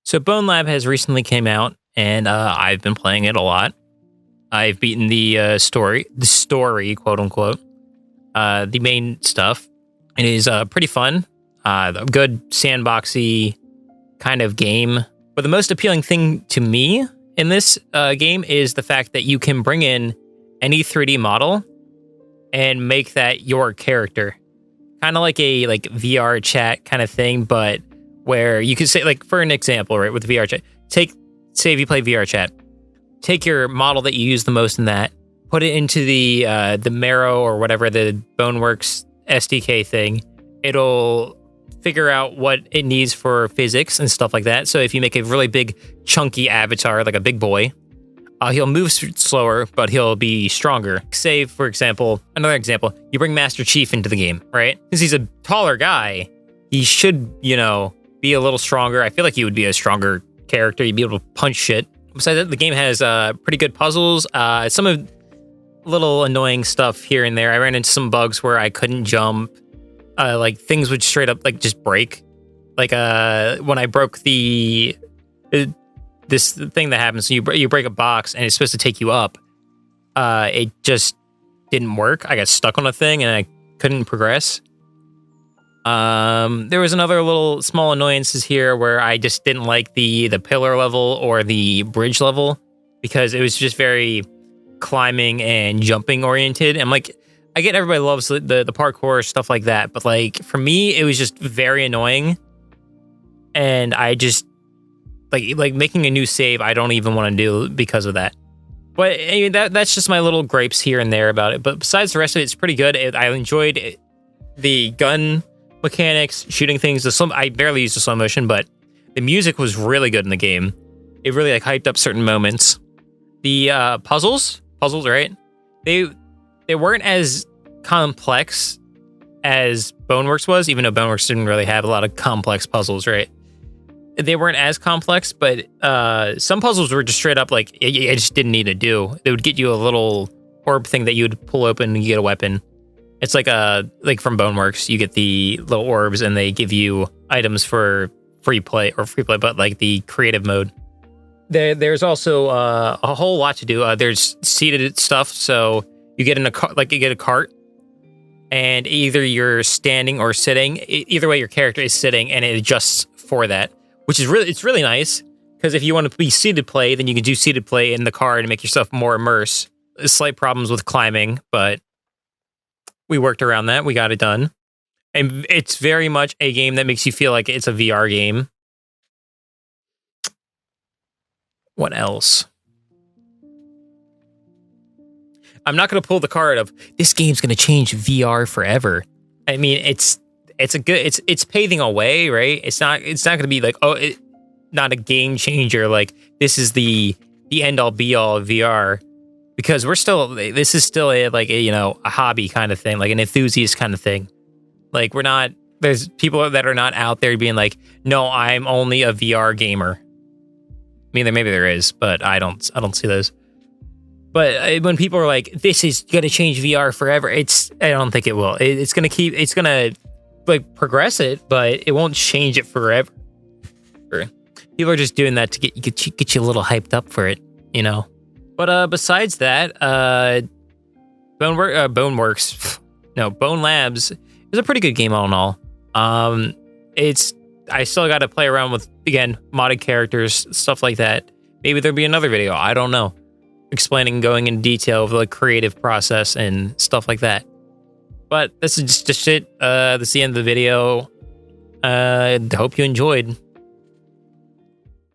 So Bonelab has recently came out, and I've been playing it a lot. I've beaten the story, quote unquote, the main stuff. It is pretty fun, a good sandboxy kind of game. But the most appealing thing to me in this game is the fact that you can bring in any 3D model and make that your character, kind of like a VR chat kind of thing, but where you could say, like, for an example, right, with VR chat, say if you play VR chat, take your model that you use the most in that, put it into the Marrow or whatever, the Boneworks SDK thing. It'll figure out what it needs for physics and stuff like that. So if you make a really big, chunky avatar, like a big boy, he'll move slower, but he'll be stronger. Say, for example, another example, you bring Master Chief into the game, right? Because he's a taller guy, he should, be a little stronger. I feel like he would be a stronger character. You'd be able to punch shit. Besides that, the game has pretty good puzzles. Some of little annoying stuff here and there. I ran into some bugs where I couldn't jump. Things would straight up just break. When I broke this thing that happens, so you break a box and it's supposed to take you up. It just didn't work. I got stuck on a thing and I couldn't progress. There was another little small annoyances here where I just didn't like the pillar level or the bridge level because it was just very climbing and jumping oriented. And I get everybody loves the parkour, stuff like that, but for me, it was just very annoying. And I just making a new save, I don't even want to do because of that. But that's just my little gripes here and there about it. But besides the rest of it, it's pretty good. I enjoyed the gun mechanics, shooting things. I barely used the slow motion, but the music was really good in the game. It really hyped up certain moments. The puzzles, right? They weren't as complex as Boneworks was, even though Boneworks didn't really have a lot of complex puzzles, right? They weren't as complex, but some puzzles were just straight up I just didn't need to do. They would get you a little orb thing that you would pull open and you get a weapon. It's like from Boneworks, you get the little orbs and they give you items for free play, but the creative mode. There's also a whole lot to do. There's seated stuff, so you get in you get a cart, and either you're standing or sitting. Either way, your character is sitting, and it adjusts for that, which is really nice. Because if you want to be seated play, then you can do seated play in the cart and make yourself more immersed. Slight problems with climbing, but we worked around that. We got it done. And it's very much a game that makes you feel like it's a VR game. What else? I'm not going to pull the card of this game's going to change VR forever. I mean, it's paving a way, right? It's not going to be not a game changer. This is the end all be all of VR. Because this is still a hobby kind of thing, an enthusiast kind of thing. There's people that are not out there being no, I'm only a VR gamer. I mean, maybe there is, but I don't see those. But when people are this is going to change VR forever, I don't think it will. It's going to progress it, but it won't change it forever. People are just doing that to get you a little hyped up for it, But besides that, Bonelabs is a pretty good game all in all. I still got to play around with, again, modded characters, stuff like that. Maybe there'll be another video, I don't know, explaining, going in detail of the creative process and stuff like that. But this is just it. This is the end of the video. Hope you enjoyed.